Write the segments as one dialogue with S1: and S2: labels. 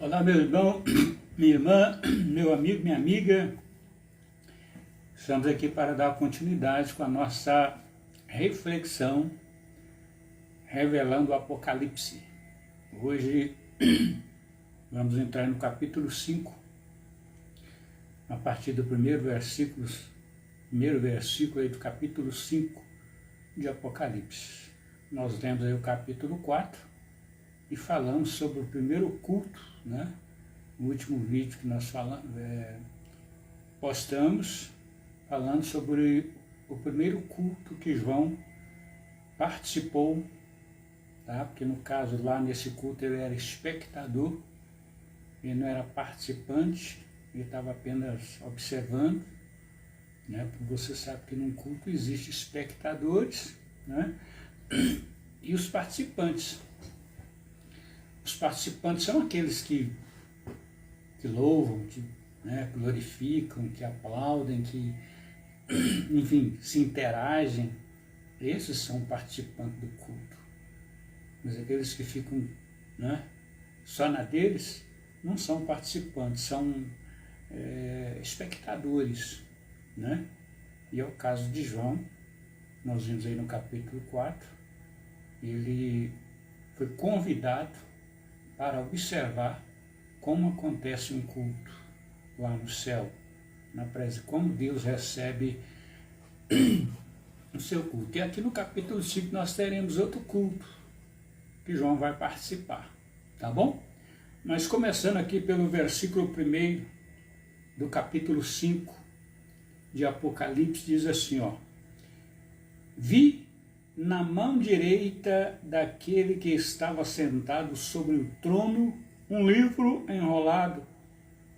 S1: Olá, meu irmão, minha irmã, meu amigo, minha amiga. Estamos aqui para dar continuidade com a nossa reflexão revelando o Apocalipse. Hoje vamos entrar no capítulo 5, a partir do primeiro versículo aí do capítulo 5 de Apocalipse. Nós lemos aí o capítulo 4 e falamos sobre o primeiro culto, né? No último vídeo que nós postamos, falando sobre o primeiro culto que João participou, tá? Porque no caso lá nesse culto ele era espectador, ele não era participante, ele estava apenas observando, né? Porque você sabe que num culto existem espectadores, né? E os participantes. Os participantes são aqueles que louvam, que, né, glorificam, que aplaudem, que, enfim, se interagem. Esses são participantes do culto. Mas aqueles que ficam, né, só na deles, não são participantes, são espectadores, né? E é o caso de João. Nós vimos aí no capítulo 4, ele foi convidado para observar como acontece um culto lá no céu, como Deus recebe o seu culto. E aqui no capítulo 5 nós teremos outro culto que João vai participar, tá bom? Mas começando aqui pelo versículo 1 do capítulo 5 de Apocalipse, diz assim, ó: Vi na mão direita daquele que estava sentado sobre o trono um livro enrolado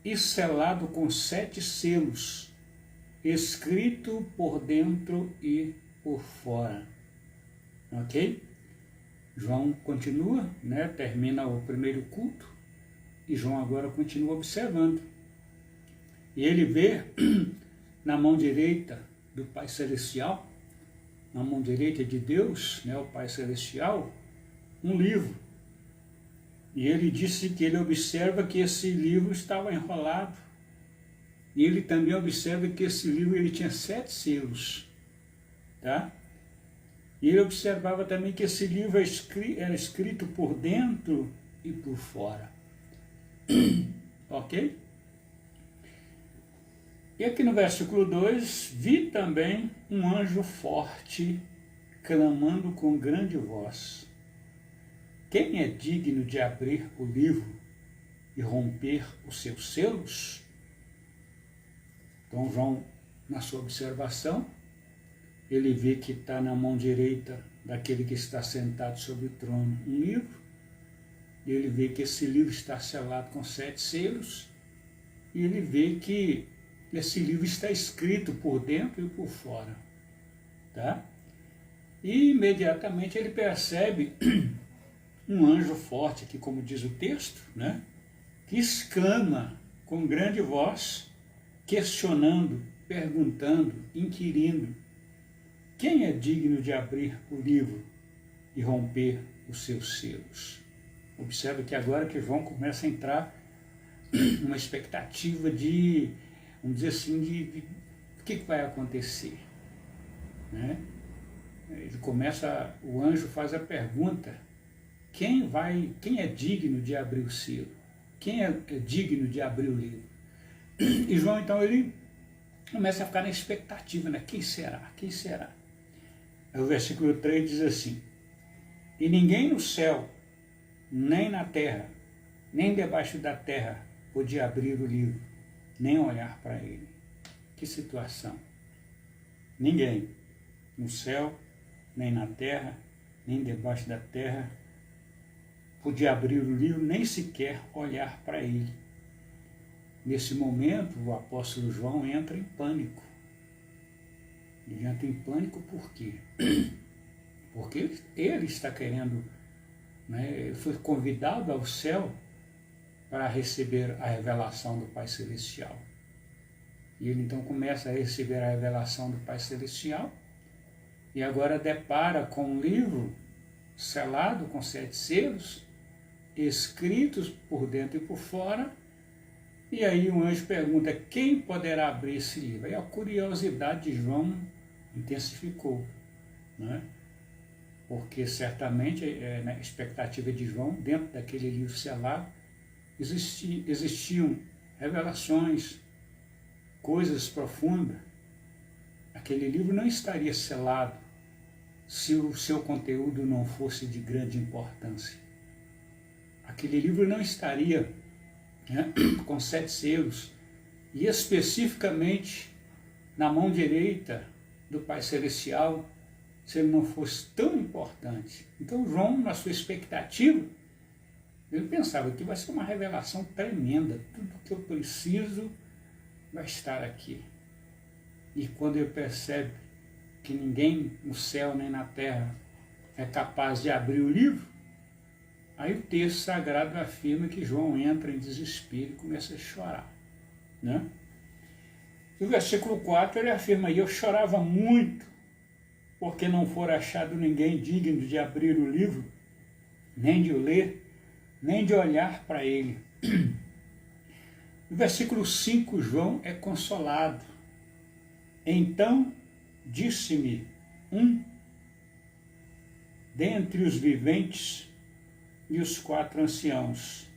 S1: e selado com 7 selos, escrito por dentro e por fora. Ok? João continua, né? Termina o primeiro culto e João agora continua observando. E ele vê na mão direita do Pai Celestial, na mão direita de Deus, né, o Pai Celestial, um livro. E ele disse que ele observa que esse livro estava enrolado. E ele também observa que esse livro ele tinha 7 selos. Tá? E ele observava também que esse livro era escrito por dentro e por fora. Ok? E aqui no versículo 2, vi também um anjo forte clamando com grande voz: Quem é digno de abrir o livro e romper os seus selos? Então João, na sua observação, ele vê que está na mão direita daquele que está sentado sobre o trono um livro, e ele vê que esse livro está selado com 7 selos, e ele vê que esse livro está escrito por dentro e por fora. Tá? E imediatamente ele percebe um anjo forte, aqui como diz o texto, né, que exclama com grande voz, questionando, perguntando, inquirindo: quem é digno de abrir o livro e romper os seus selos? Observe que agora que João começa a entrar numa expectativa de, vamos dizer assim, de o que vai acontecer, né? O anjo faz a pergunta: quem é digno de abrir o selo? Quem é digno de abrir o livro? E João, então, ele começa a ficar na expectativa, né? Quem será? Quem será? Aí o versículo 3 diz assim: E ninguém no céu, nem na terra, nem debaixo da terra podia abrir o livro, nem olhar para ele. Que situação! Ninguém no céu, nem na terra, nem debaixo da terra podia abrir o livro, nem sequer olhar para ele. Nesse momento, o apóstolo João entra em pânico. Ele entra em pânico por quê? Porque ele está querendo, né, ele foi convidado ao céu para receber a revelação do Pai Celestial. E ele então começa a receber a revelação do Pai Celestial e agora depara com um livro selado com 7 selos, escritos por dentro e por fora. E aí o anjo pergunta, quem poderá abrir esse livro? Aí a curiosidade de João intensificou, né? Porque certamente, na expectativa de João, dentro daquele livro selado, existiam revelações, coisas profundas. Aquele livro não estaria selado se o seu conteúdo não fosse de grande importância. Aquele livro não estaria, né, com 7 selos, e especificamente na mão direita do Pai Celestial, se ele não fosse tão importante. Então João, na sua expectativa, ele pensava que vai ser uma revelação tremenda, tudo que eu preciso vai estar aqui. E quando ele percebe que ninguém no céu nem na terra é capaz de abrir o livro, aí o texto sagrado afirma que João entra em desespero e começa a chorar, né? No versículo 4 ele afirma, e eu chorava muito, porque não fora achado ninguém digno de abrir o livro, nem de o ler, nem de olhar para ele. No versículo 5, João é consolado. Então disse-me dentre os viventes e os 4 anciãos,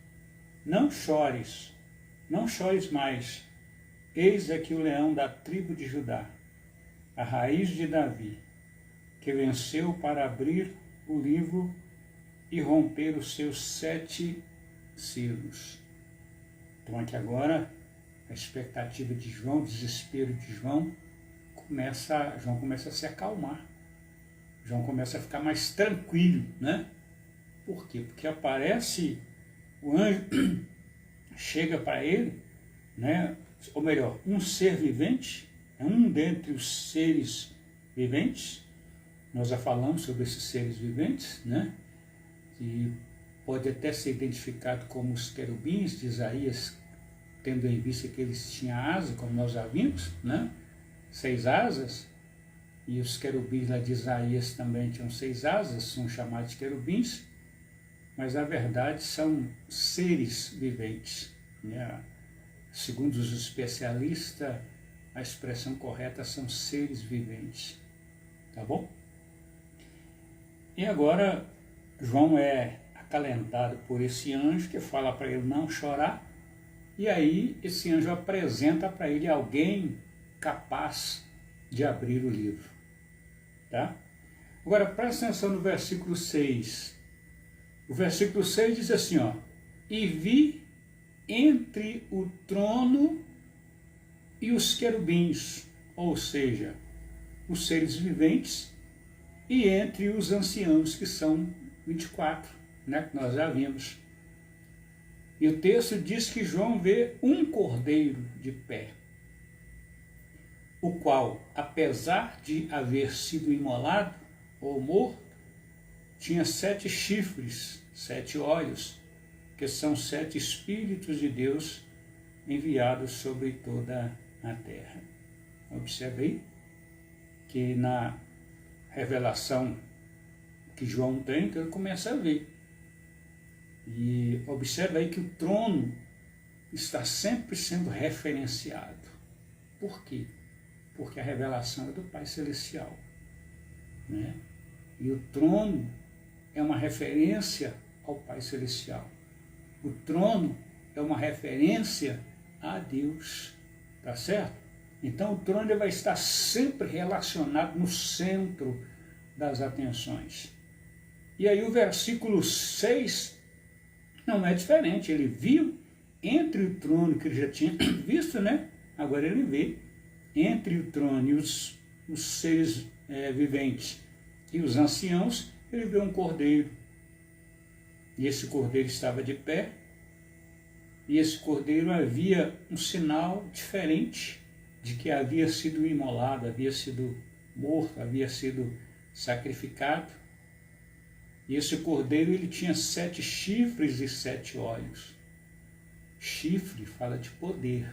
S1: não chores mais, eis aqui o leão da tribo de Judá, a raiz de Davi, que venceu para abrir o livro e romper os seus 7 selos. Então aqui agora, a expectativa de João, o desespero de João começa a se acalmar. João começa a ficar mais tranquilo, né? Por quê? Porque aparece o anjo, chega para ele, né? Ou melhor, um ser vivente, um dentre os seres viventes. Nós já falamos sobre esses seres viventes, né? Que pode até ser identificado como os querubins de Isaías, tendo em vista que eles tinham asa, como nós já vimos, né? 6 asas, e os querubins lá de Isaías também tinham 6 asas, são chamados de querubins, mas na verdade são seres viventes, né? Segundo os especialistas, a expressão correta são seres viventes, tá bom? E agora João é acalentado por esse anjo que fala para ele não chorar, e aí esse anjo apresenta para ele alguém capaz de abrir o livro, tá? Agora presta atenção no versículo 6. O versículo 6 diz assim, ó, e vi entre o trono e os querubins, ou seja, os seres viventes, e entre os anciãos, que são 24, né, que nós já vimos. E o texto diz que João vê um cordeiro de pé, o qual, apesar de haver sido imolado ou morto, tinha 7 chifres, 7 olhos, que são 7 Espíritos de Deus enviados sobre toda a terra. Observe aí que na revelação que João tem, que ele começa a ver. E observe aí que o trono está sempre sendo referenciado. Por quê? Porque a revelação é do Pai Celestial, né? E o trono é uma referência ao Pai Celestial. O trono é uma referência a Deus, tá certo? Então o trono vai estar sempre relacionado no centro das atenções. E aí o versículo 6 não é diferente. Ele viu entre o trono que ele já tinha visto, né? Agora ele vê entre o trono e os seres viventes e os anciãos, ele vê um cordeiro. E esse cordeiro estava de pé, e esse cordeiro havia um sinal diferente de que havia sido imolado, havia sido morto, havia sido sacrificado. E esse cordeiro, ele tinha 7 chifres e 7 olhos. Chifre fala de poder,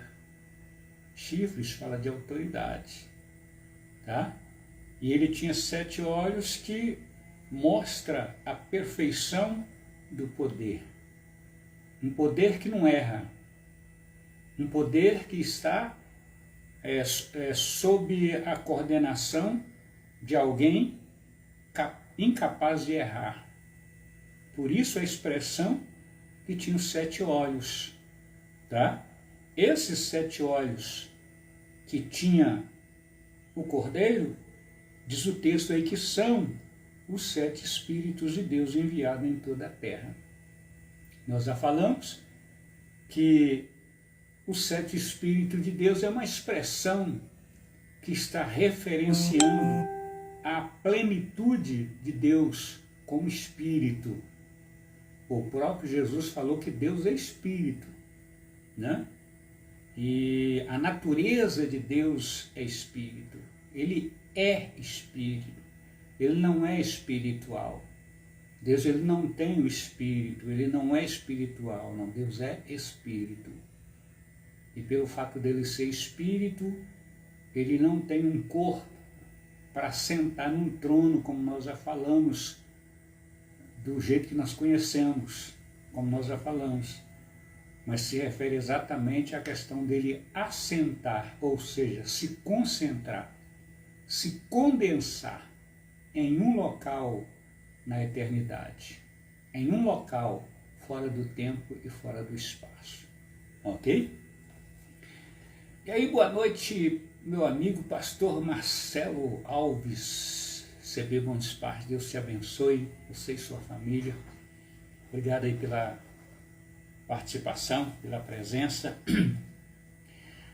S1: chifres fala de autoridade, tá? E ele tinha 7 olhos que mostra a perfeição do poder. um poder que não erra, um poder que está sob a coordenação de alguém incapaz de errar. Por isso a expressão que tinha os 7 olhos, tá? Esses 7 olhos que tinha o cordeiro, diz o texto aí que são os 7 Espíritos de Deus enviados em toda a terra. Nós já falamos que os 7 Espíritos de Deus é uma expressão que está referenciando a plenitude de Deus como Espírito. O próprio Jesus falou que Deus é Espírito, né? E a natureza de Deus é Espírito. Ele é Espírito. Ele não é espiritual. Deus ele não tem o Espírito, ele não é espiritual, não. Deus é Espírito. E pelo fato dele ser Espírito, ele não tem um corpo para sentar num trono, como nós já falamos, do jeito que nós conhecemos, como nós já falamos. Mas se refere exatamente à questão dele assentar, ou seja, se concentrar, se condensar em um local na eternidade, em um local fora do tempo e fora do espaço. Ok? E aí, boa noite, meu amigo pastor Marcelo Alves, CB Montes Partes, Deus te abençoe, você e sua família. Obrigado aí pela participação, pela presença.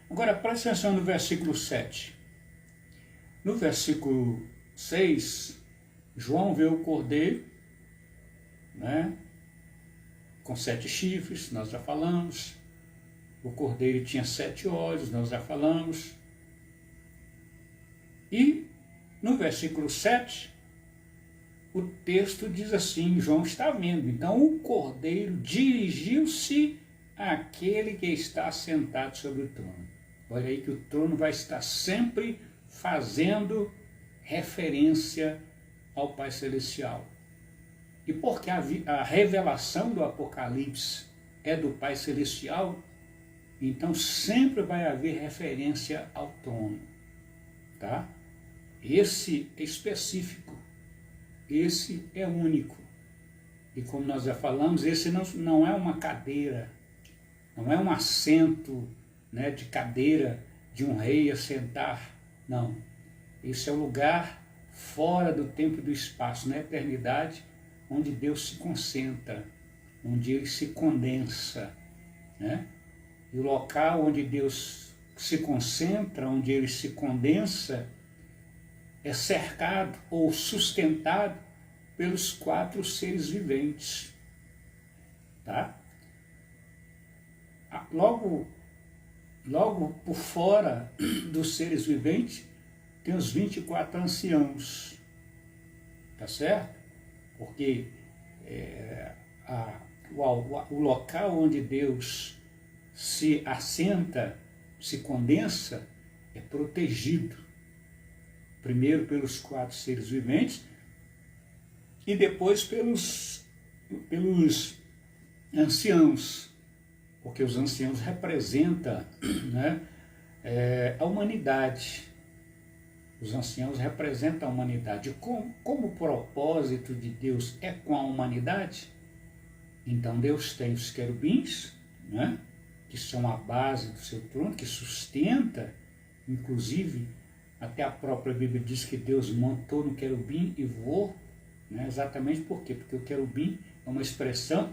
S1: Agora, preste atenção no versículo 7. No versículo 6, João vê o cordeiro, né, com 7 chifres, nós já falamos. O cordeiro tinha 7 olhos, nós já falamos. E no versículo 7, o texto diz assim, João está vendo. Então o cordeiro dirigiu-se àquele que está sentado sobre o trono. Olha aí que o trono vai estar sempre fazendo referência ao Pai Celestial. E porque a revelação do Apocalipse é do Pai Celestial, então sempre vai haver referência ao trono, tá? Esse é específico, esse é único. E como nós já falamos, esse não é uma cadeira, não é um assento, né, de cadeira de um rei a sentar, não. Esse é o lugar fora do tempo e do espaço, na eternidade, onde Deus se concentra, onde ele se condensa, né? E o local onde Deus se concentra, onde ele se condensa, é cercado ou sustentado pelos 4 seres viventes. Tá? Logo por fora dos seres viventes, tem os 24 anciãos. Tá certo? Porque o local onde Deus se assenta, se condensa, é protegido. Primeiro pelos 4 seres viventes e depois pelos anciãos, porque os anciãos representam, né, a humanidade. Os anciãos representam a humanidade. Como o propósito de Deus é com a humanidade, então Deus tem os querubins, né, que são a base do seu trono, que sustenta, inclusive, até a própria Bíblia diz que Deus montou no querubim e voou, né? Exatamente por quê? Porque o querubim é uma expressão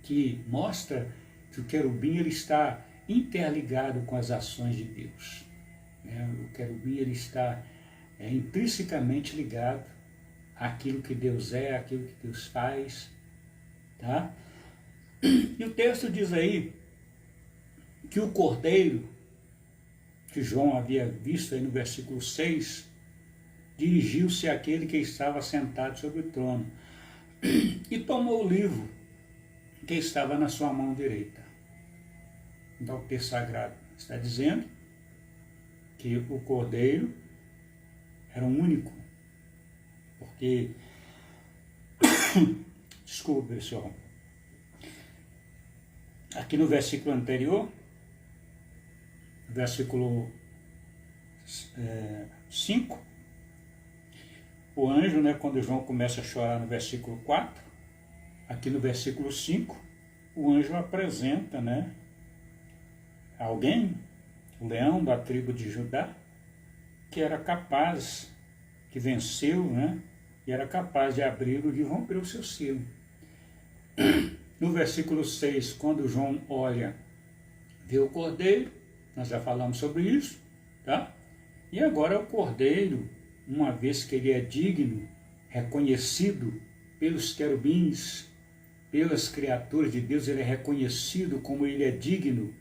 S1: que mostra que o querubim ele está interligado com as ações de Deus. Né? O querubim ele está intrinsecamente ligado àquilo que Deus é, àquilo que Deus faz. Tá? E o texto diz aí que o cordeiro, que João havia visto aí no versículo 6, dirigiu-se àquele que estava sentado sobre o trono e tomou o livro que estava na sua mão direita. Então o texto sagrado está dizendo que o cordeiro era um único, porque, desculpe, pessoal, aqui no versículo anterior, versículo 5, o anjo, né, quando João começa a chorar no versículo 4, aqui no versículo 5, o anjo apresenta, né, alguém, o leão da tribo de Judá, que era capaz, que venceu, né, e era capaz de abrir o livro e romper o seu selo. No versículo 6, quando João olha, vê o cordeiro, nós já falamos sobre isso, tá? E agora o cordeiro, uma vez que ele é digno, reconhecido pelos querubins, pelas criaturas de Deus, ele é reconhecido como ele é digno,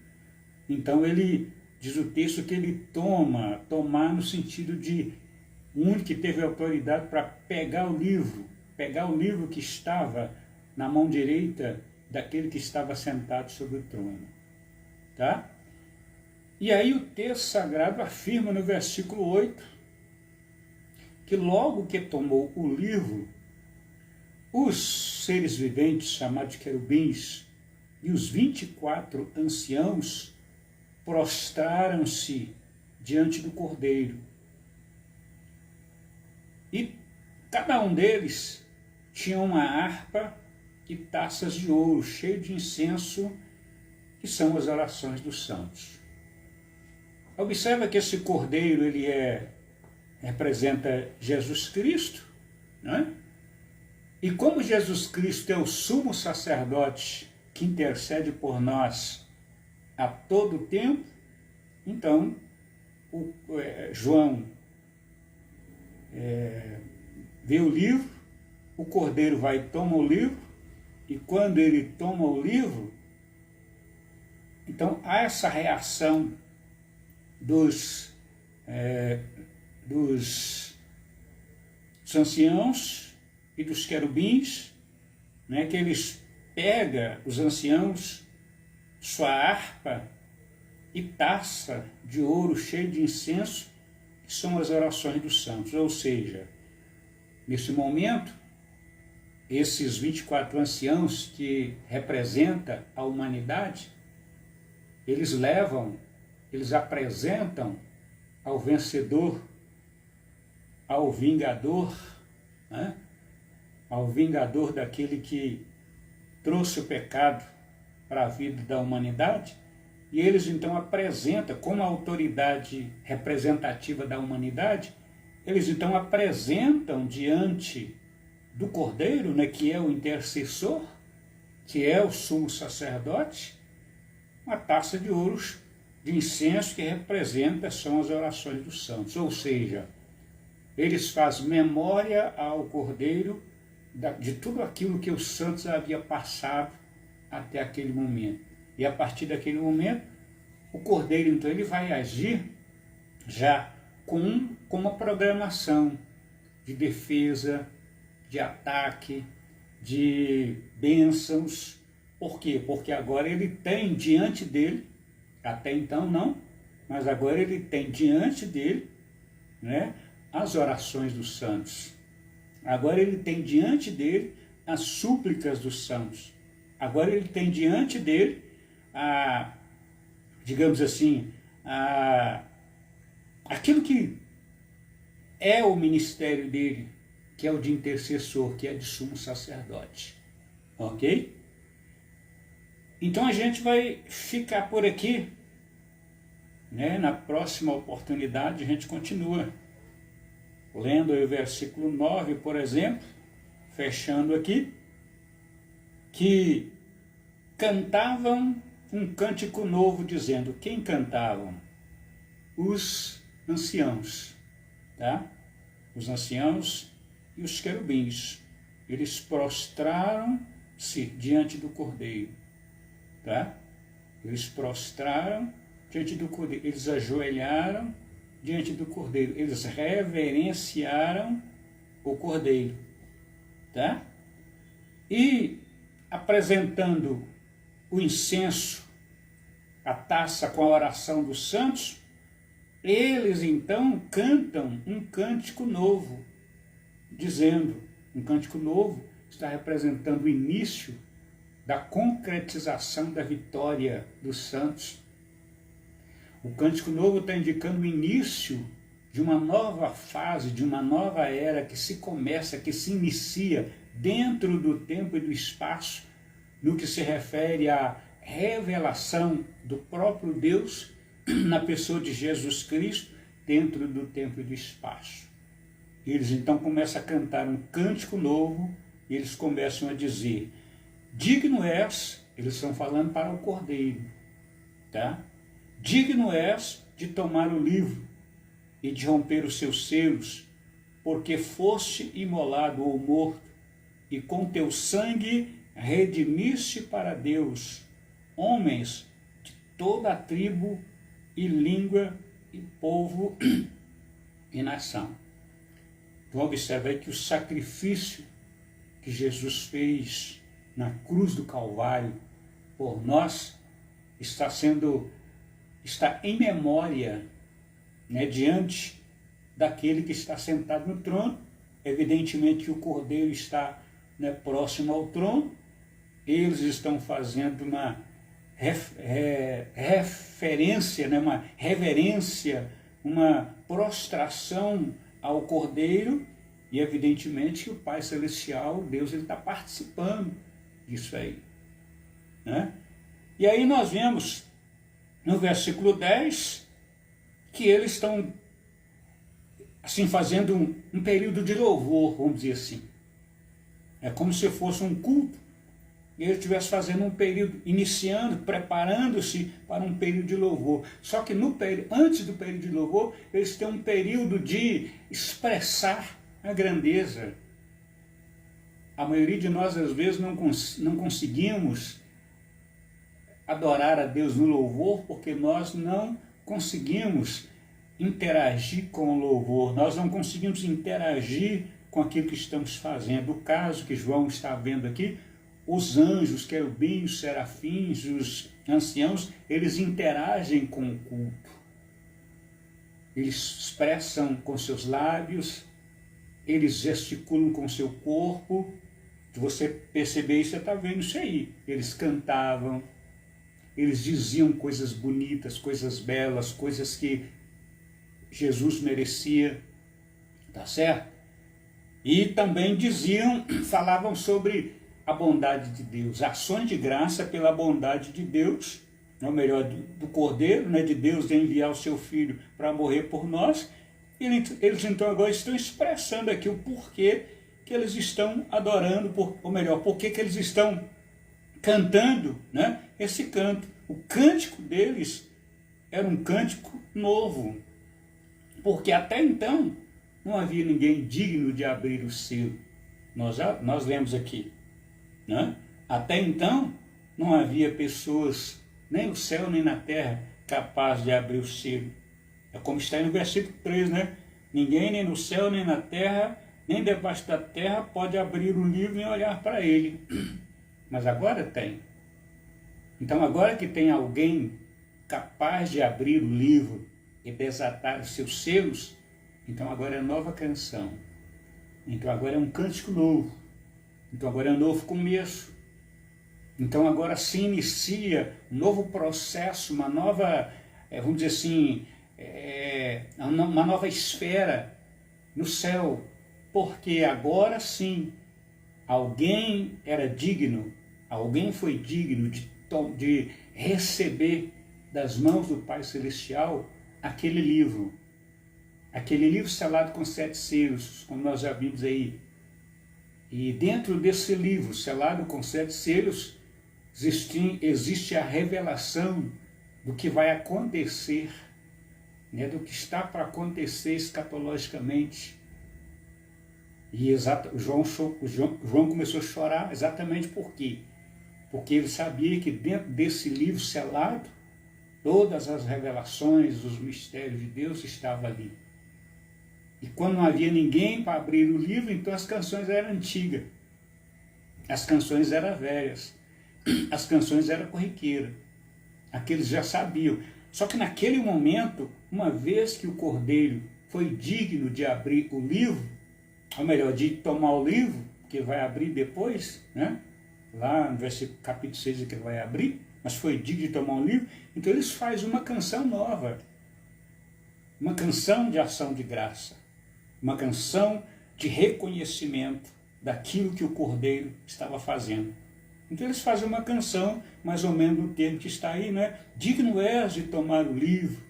S1: então ele, diz o texto que ele tomar no sentido de o único que teve autoridade para pegar o livro que estava na mão direita daquele que estava sentado sobre o trono, tá? E aí o texto sagrado afirma no versículo 8, que logo que tomou o livro, os seres viventes, chamados querubins, e os 24 anciãos prostraram-se diante do cordeiro. E cada um deles tinha uma harpa e taças de ouro, cheio de incenso, que são as orações dos santos. Observa que esse cordeiro, ele representa Jesus Cristo, né? E como Jesus Cristo é o sumo sacerdote que intercede por nós a todo tempo, então João vê o livro, o cordeiro vai e toma o livro, e quando ele toma o livro, então há essa reação dos anciãos e dos querubins, né, que eles pegam, os anciãos, sua harpa e taça de ouro cheio de incenso, que são as orações dos santos. Ou seja, nesse momento, esses 24 anciãos que representam a humanidade, eles apresentam ao vencedor, ao vingador, né? Ao vingador daquele que trouxe o pecado para a vida da humanidade, e eles então apresentam, como a autoridade representativa da humanidade, eles então apresentam diante do Cordeiro, né, que é o intercessor, que é o sumo sacerdote, uma taça de ouro de incenso que representa, são as orações dos santos. Ou seja, eles fazem memória ao Cordeiro de tudo aquilo que os santos haviam passado até aquele momento. E a partir daquele momento, o Cordeiro, então, ele vai agir já com uma programação de defesa, de ataque, de bênçãos. Por quê? Porque agora ele tem diante dele, até então não, mas agora ele tem diante dele, né, as orações dos santos. Agora ele tem diante dele as súplicas dos santos. Agora ele tem diante dele digamos assim, aquilo que é o ministério dele, que é o de intercessor, que é de sumo sacerdote. Ok? Então a gente vai ficar por aqui, né? Na próxima oportunidade a gente continua lendo aí o versículo 9, por exemplo, fechando aqui, que cantavam um cântico novo, dizendo, quem cantavam? Os anciãos, tá? Os anciãos e os querubins. Eles prostraram-se diante do Cordeiro, tá? Eles prostraram diante do Cordeiro, eles ajoelharam diante do Cordeiro, eles reverenciaram o Cordeiro, tá? E apresentando o incenso, a taça com a oração dos santos, eles então cantam um cântico novo, dizendo, um cântico novo está representando o início da concretização da vitória dos santos. O Cântico Novo está indicando o início de uma nova fase, de uma nova era que se começa, que se inicia dentro do tempo e do espaço, no que se refere à revelação do próprio Deus na pessoa de Jesus Cristo dentro do tempo e do espaço. Eles então começam a cantar um cântico novo e eles começam a dizer: digno és, eles estão falando para o Cordeiro, tá? Digno és de tomar o livro e de romper os seus selos, porque foste imolado ou morto, e com teu sangue redimiste para Deus homens de toda a tribo e língua e povo e nação. Então observa aí que o sacrifício que Jesus fez na cruz do Calvário por nós está em memória, né, diante daquele que está sentado no trono. Evidentemente que o Cordeiro está, né, próximo ao trono. Eles estão fazendo uma referência, né, uma reverência, uma prostração ao Cordeiro, e evidentemente que o Pai Celestial, Deus, ele está participando disso aí, né? E aí nós vemos no versículo 10 que eles estão assim fazendo um período de louvor, vamos dizer assim. É como se fosse um culto e ele estivesse fazendo um período, iniciando, preparando-se para um período de louvor. Só que antes do período de louvor, eles têm um período de expressar a grandeza. A maioria de nós, às vezes, não conseguimos adorar a Deus no louvor, porque nós não conseguimos interagir com o louvor, nós não conseguimos interagir com aquilo que estamos fazendo. O caso que João está vendo aqui, os anjos, querubins, os serafins, os anciãos, eles interagem com o culto. Eles expressam com seus lábios, eles gesticulam com seu corpo. Se você perceber isso, você está vendo isso aí. Eles cantavam, eles diziam coisas bonitas, coisas belas, coisas que Jesus merecia, tá certo? E também falavam sobre a bondade de Deus, ações de graça pela bondade de Deus, ou melhor, do Cordeiro, né, de Deus de enviar o seu Filho para morrer por nós. Eles então agora estão expressando aqui o porquê que eles estão adorando, ou melhor, porquê que eles estão cantando, né, esse canto. O cântico deles era um cântico novo, porque até então não havia ninguém digno de abrir o selo. Nós lemos aqui, né? Até então não havia pessoas, nem no céu nem na terra, capazes de abrir o selo. É como está aí no versículo 3, né? Ninguém nem no céu nem na terra, nem debaixo da terra pode abrir o livro e olhar para ele. Mas agora tem. Então agora que tem alguém capaz de abrir o livro e desatar os seus selos, então agora é nova canção. Então agora é um cântico novo. Então agora é um novo começo. Então agora se inicia um novo processo, uma nova, vamos dizer assim, uma nova esfera no céu. Porque agora sim, alguém era digno, alguém foi digno de receber das mãos do Pai Celestial aquele livro selado com 7 selos, como nós já vimos aí. E dentro desse livro selado com 7 selos, existe a revelação do que vai acontecer, né, do que está para acontecer escatologicamente. E João começou a chorar exatamente por quê? Porque ele sabia que dentro desse livro selado, todas as revelações, os mistérios de Deus estavam ali. E quando não havia ninguém para abrir o livro, então as canções eram antigas, as canções eram velhas, as canções eram corriqueiras. Aqueles já sabiam. Só que naquele momento, uma vez que o Cordeiro foi digno de abrir o livro, ou melhor, de tomar o livro, que vai abrir depois, né? lá no versículo capítulo 6 que ele vai abrir, mas foi digno de tomar um livro. Então eles fazem uma canção nova, uma canção de ação de graça, uma canção de reconhecimento daquilo que o Cordeiro estava fazendo. Então eles fazem uma canção, mais ou menos no termo que está aí, né? Digno és de tomar o livro,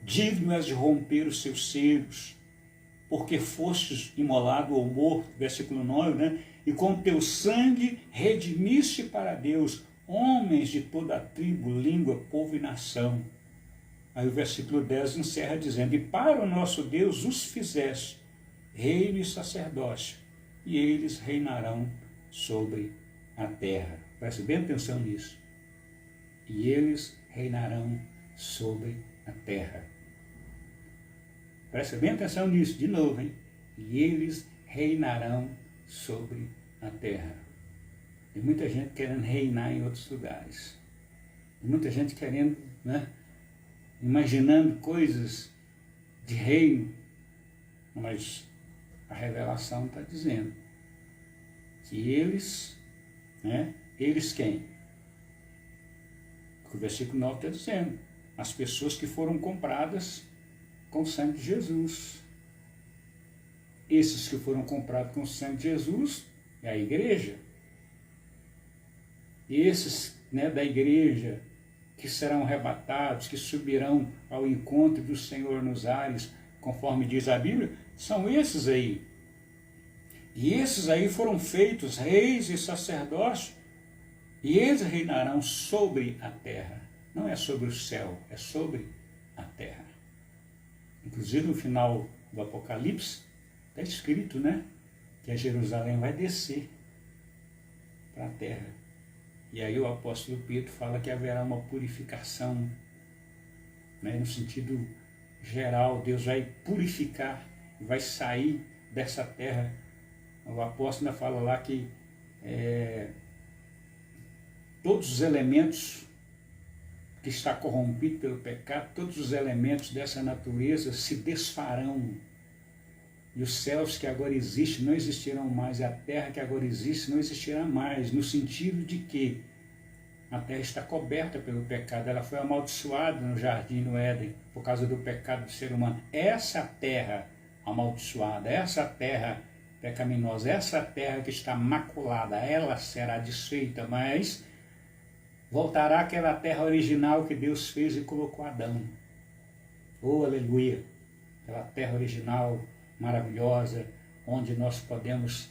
S1: digno és de romper os seus selos, porque fostes imolado ou morto, versículo 9, né? E com teu sangue redimiste para Deus homens de toda a tribo, língua, povo e nação. Aí o versículo 10 encerra dizendo, e para o nosso Deus os fizeste reino e sacerdócio, e eles reinarão sobre a terra. Preste bem atenção nisso. E eles reinarão sobre a terra. Preste bem atenção nisso, de novo, hein? E eles reinarão sobre a terra. Tem muita gente querendo reinar em outros lugares. Tem muita gente querendo, né? Imaginando coisas de reino. Mas a revelação está dizendo que eles, né? Eles quem? O versículo 9 está dizendo, as pessoas que foram compradas com o sangue de Jesus. Esses que foram comprados com o sangue de Jesus é a igreja. Esses, né, da igreja que serão arrebatados, que subirão ao encontro do Senhor nos ares, conforme diz a Bíblia, são esses aí. E esses aí foram feitos reis e sacerdotes, e eles reinarão sobre a terra. Não é sobre o céu, é sobre a terra. Inclusive no final do Apocalipse, está escrito, né, que a Jerusalém vai descer para a terra. E aí o apóstolo Pedro fala que haverá uma purificação, né, no sentido geral, Deus vai purificar, vai sair dessa terra. O apóstolo ainda fala lá que todos os elementos que está corrompido pelo pecado, todos os elementos dessa natureza se desfarão. E os céus que agora existem não existirão mais, e a terra que agora existe não existirá mais, no sentido de que a terra está coberta pelo pecado, ela foi amaldiçoada no jardim do Éden, por causa do pecado do ser humano. Essa terra amaldiçoada, essa terra pecaminosa, essa terra que está maculada, ela será desfeita, mas voltará àquela terra original que Deus fez e colocou Adão. Oh, aleluia! Aquela terra original, maravilhosa, onde nós podemos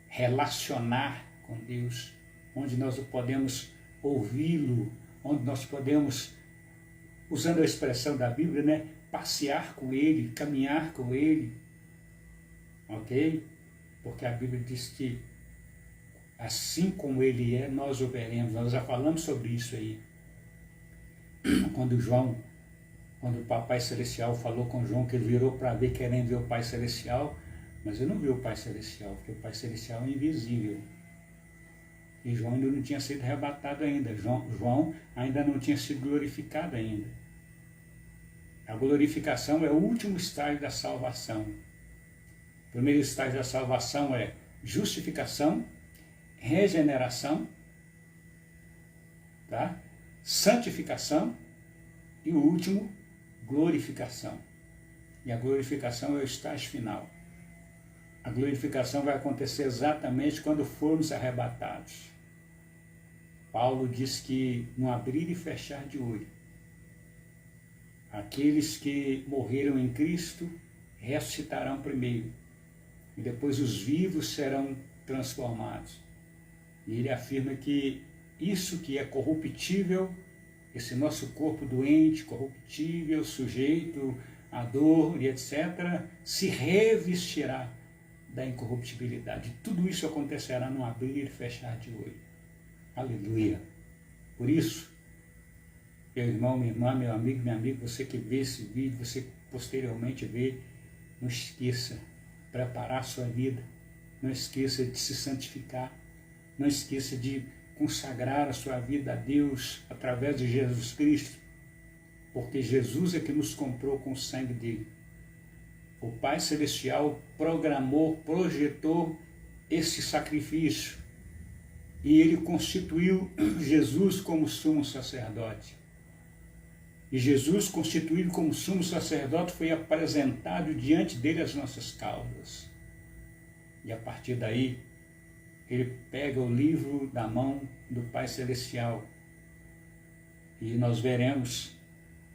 S1: relacionar com Deus, onde nós podemos ouvi-lo, onde nós podemos, usando a expressão da Bíblia, né, passear com Ele, caminhar com Ele, ok? Porque a Bíblia diz que assim como Ele é, nós o veremos. Nós já falamos sobre isso aí. Quando o Papai Celestial falou com João que ele virou para ver, querendo ver o Pai Celestial, mas ele não viu o Pai Celestial, porque o Pai Celestial é invisível. E João ainda não tinha sido arrebatado ainda. João ainda não tinha sido glorificado ainda. A glorificação é o último estágio da salvação. O primeiro estágio da salvação é justificação, regeneração, tá? Santificação e o último, glorificação. E a glorificação é o estágio final. A glorificação vai acontecer exatamente quando formos arrebatados. Paulo diz que no abrir e fechar de olho, aqueles que morreram em Cristo ressuscitarão primeiro, e depois os vivos serão transformados. E ele afirma que isso que é corruptível, esse nosso corpo doente, corruptível, sujeito à dor e etc., se revestirá da incorruptibilidade. Tudo isso acontecerá no abrir e fechar de olho. Aleluia. Por isso, meu irmão, minha irmã, meu amigo, minha amiga, você que vê esse vídeo, você posteriormente vê, não esqueça de preparar a sua vida, não esqueça de se santificar, não esqueça de consagrar a sua vida a Deus através de Jesus Cristo, porque Jesus é que nos comprou com o sangue dele. O Pai Celestial programou, projetou esse sacrifício. e ele constituiu Jesus como sumo sacerdote. E Jesus, constituído como sumo sacerdote, foi apresentado diante dele as nossas causas. E a partir daí, ele pega o livro da mão do Pai Celestial. E nós veremos,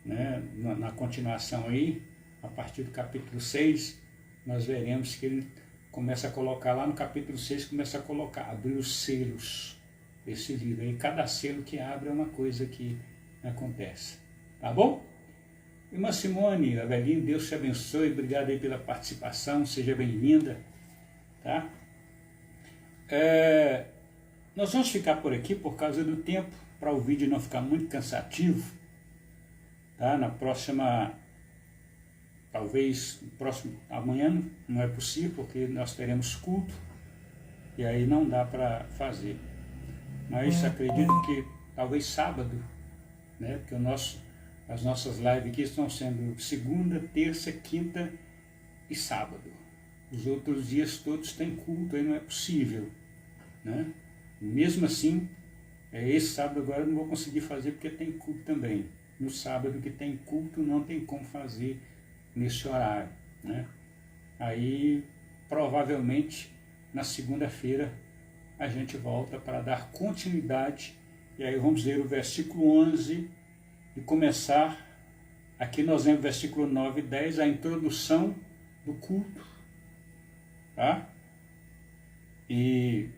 S1: né, na continuação aí, a partir do capítulo 6, nós veremos que ele começa a colocar, lá no capítulo 6, começa a colocar, abrir os selos desse livro. E cada selo que abre é uma coisa que acontece. Tá bom? Irmã Simone, Avelinho, Deus te abençoe, obrigado aí pela participação, seja bem-vinda, tá? Nós vamos ficar por aqui por causa do tempo, para o vídeo não ficar muito cansativo, tá? Na próxima, talvez, amanhã não é possível, porque nós teremos culto, e aí não dá para fazer. Mas acredito que talvez sábado, né? Porque as nossas lives aqui estão sendo segunda, terça, quinta e sábado. Os outros dias todos têm culto, aí não é possível, né? Mesmo assim, esse sábado agora eu não vou conseguir fazer porque tem culto também. No sábado que tem culto não tem como fazer nesse horário, né? Aí provavelmente na segunda-feira a gente volta para dar continuidade, e aí vamos ler o versículo 11 e começar, aqui nós vemos versículo 9 e 10, a introdução do culto, tá? E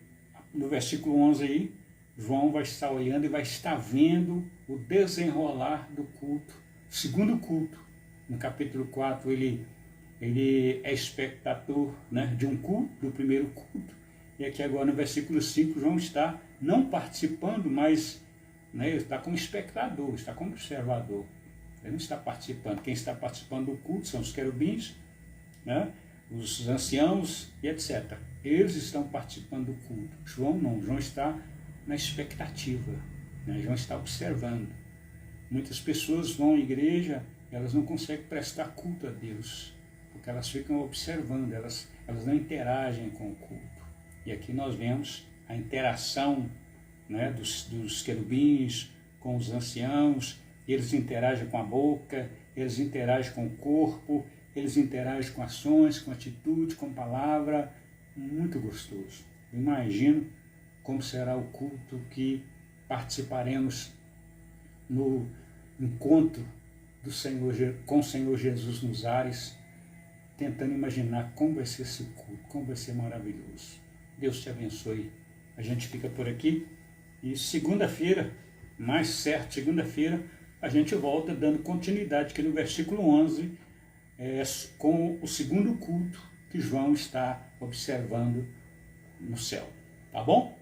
S1: no versículo 11 aí, João vai estar olhando e vai estar vendo o desenrolar do culto, segundo culto. No capítulo 4 ele é espectador, né, de um culto, do primeiro culto, e aqui agora no versículo 5 João está não participando, mas, né, ele está como espectador, está como observador. Ele não está participando. Quem está participando do culto são os querubins, né, os anciãos e etc. Eles estão participando do culto. João não, João está na expectativa, né? João está observando. Muitas pessoas vão à igreja, elas não conseguem prestar culto a Deus, porque elas ficam observando, elas não interagem com o culto. E aqui nós vemos a interação, né, dos querubins com os anciãos. Eles interagem com a boca, eles interagem com o corpo, eles interagem com ações, com atitude, com palavra. Muito gostoso. Imagino como será o culto que participaremos no encontro do Senhor, com o Senhor Jesus nos ares, tentando imaginar como vai ser esse culto, como vai ser maravilhoso. Deus te abençoe. A gente fica por aqui e segunda-feira, mais certo, segunda-feira, a gente volta dando continuidade aqui no versículo 11, com o segundo culto que João está observando no céu. Tá bom?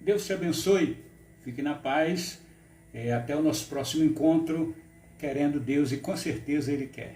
S1: Deus te abençoe. Fique na paz. Até o nosso próximo encontro, querendo Deus, e com certeza Ele quer.